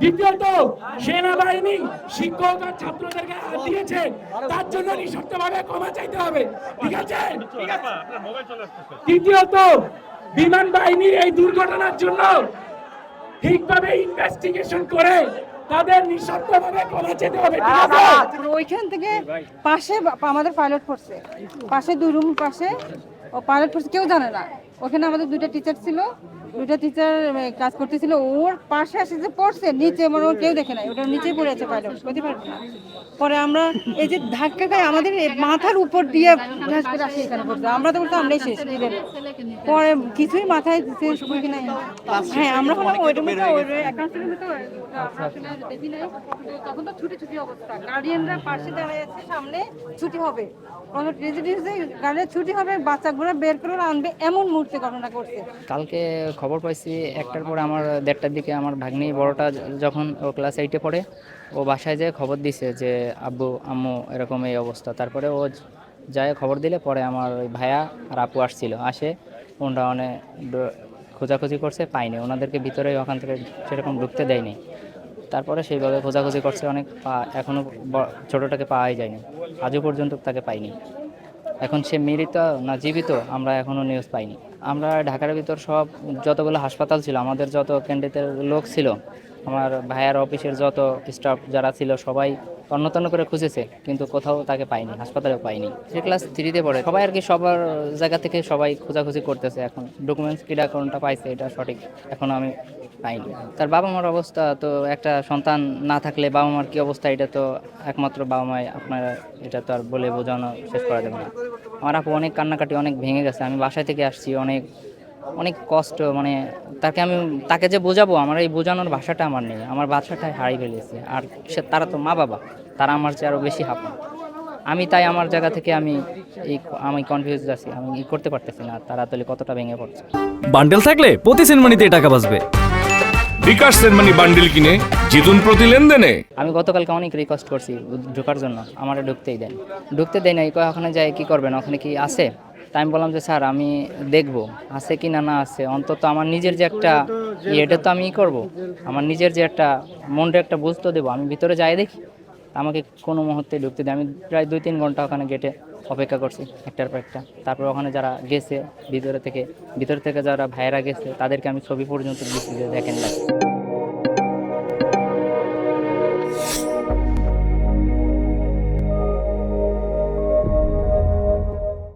দ্বিতীয়ত, সেনাবাহিনী শিক্ষক আর ছাত্রদেরকে হাত দিয়েছে, তার জন্য নিঃশর্তভাবে ক্ষমা চাইতে হবে, ঠিক আছে? তৃতীয়ত, বিমান বাহিনীর এই দুর্ঘটনার জন্য ঠিকভাবে ইনভেস্টিগেশন করে তাদের নিঃশর্তভাবে ক্ষমা চাইতে হবে, ঠিক আছে? ওইখান থেকে পাশে আমাদের পাইলট পড়ছে, পাশে 2 রুম পাশে ও পাইলট পড়ছে, কেউ জানে না। ওখানে আমাদের 2টা টিচার ছিল, 2টা টিচার কাজ করতেছিল, ওর পাশে এসে যে পড়ছে নিচে, মানে ওর কেউ দেখে নাই, ওটা নিচেই পড়ে আছে পাইলট, বুঝতে পারবে না। পরে আমরা এই যে ধাক্কা খাই আমাদের মাথার উপর দিয়ে ঘাস করে আসি এখানে পড়ছে, আমরা তো বলতাম আমরাই শেষ। পরে কিছুই মাথায় শেষ কি নাই। হ্যাঁ, আমরা হলাম ওই রুমে, ওই অ্যাকাউন্টের ভিতরে দেখি নাই। তখন তো ছুটি ছুটি অবস্থা, গার্ডিয়ানরা পাশে দাঁড়িয়ে আছে, সামনে ছুটি হবে, গাড়ির ছুটি হবে, বাচ্চাগুলো বের করে আনবে, এমন মুহূর্তে ঘটনা করছে। কালকে খবর পাইছি 1টার পরে, আমার 1:30টার দিকে আমার ভাগ্নি বড়টা যখন ও ক্লাস 8-এ পড়ে, ও বাসায় যেয়ে খবর দিছে যে আব্বু আম্মু এরকম এই অবস্থা। তারপরে ও যায় খবর দিলে, পরে আমার ওই ভাইয়া আর আপু আসে, ওনারা অনেক খোঁজাখুঁজি করছে, পাইনি ওনাদেরকে ভিতরে, ওখান থেকে সেরকম ঢুকতে দেয়নি। তারপরে সেইভাবে খোঁজাখুঁজি করছে অনেক, এখনও ছোটোটাকে পাওয়াই যায়নি, আজও পর্যন্ত তাকে পাইনি। এখন সে মৃত না জীবিত আমরা এখনও নিউজ পাইনি। আমরা ঢাকার ভিতর সব যতগুলো হাসপাতাল ছিল, আমাদের যত ক্যান্ডিডেটের লোক ছিল, আমার ভাইয়ার অফিসের যত স্টাফ যারা ছিল, সবাই তন্ন করে খুঁজেছে, কিন্তু কোথাও তাকে পাইনি, হাসপাতালেও পাইনি। সে ক্লাস 3-তে পড়ে। সবাই আর কি সবার জায়গা থেকে সবাই খোঁজাখুঁজি করতেছে। এখন ডকুমেন্টস কিটা কোনটা পাইছে এটা সঠিক এখন আমি পাইনি। তার বাবা মার অবস্থা তো, একটা সন্তান না থাকলে বাবা মার কী অবস্থা, এটা তো একমাত্র বাবা মায়, আপনারা এটা তো আর বলে বোঝানো শেষ করা যাবে না। আমার আপু অনেক কান্নাকাটি, অনেক ভেঙে গেছে। আমি বাসায় থেকে আসছি, অনেক অনেক কষ্ট, মানে তাকে যে বোঝাবো, আমার এই বোঝানোর ভাষাটা আমার নেই, আমার ভাষাটাই হারিয়ে ফেলেছে। আর তারা তো মা বাবা, তারা আমার চেয়ে আরও বেশি হাঁপান। তাই আমার জায়গা থেকে আমি কনফিউজ আছি, আমি করতে পারতেছি না, তারা তাহলে কতটা ভেঙে পড়ছে। বান্ডেল থাকলে প্রতি সেনমানিতে টাকা বাঁচবে। বিকাশ সেনমানি বান্ডেল কিনে জিতুন প্রতি লেনদেনে। আমি গতকালকে অনেক রিকোয়েস্ট করছি ঢোকার জন্য, আমার ঢুকতে দেয় নাই। ওখানে যায় কি করবেন, ওখানে কি আছে? তাই আমি বললাম যে স্যার আমি দেখবো আছে কি না আছে, অন্তত আমার নিজের যে একটা এটা তো আমি করব, আমার নিজের যে একটা মনটা একটা বুঝতে দেবো, আমি ভিতরে যাই দেখি। আমাকে কোনো মুহূর্তে ঢুকতে দেয়। আমি প্রায় 2-3 ঘন্টা ওখানে গেটে অপেক্ষা করছি, একটার পর একটা। তারপর ওখানে যারা গেছে ভিতর থেকে যারা ভাইয়েরা গেছে, তাদেরকে আমি ছবি পর্যন্ত দিচ্ছি যে দেখেন লাগে।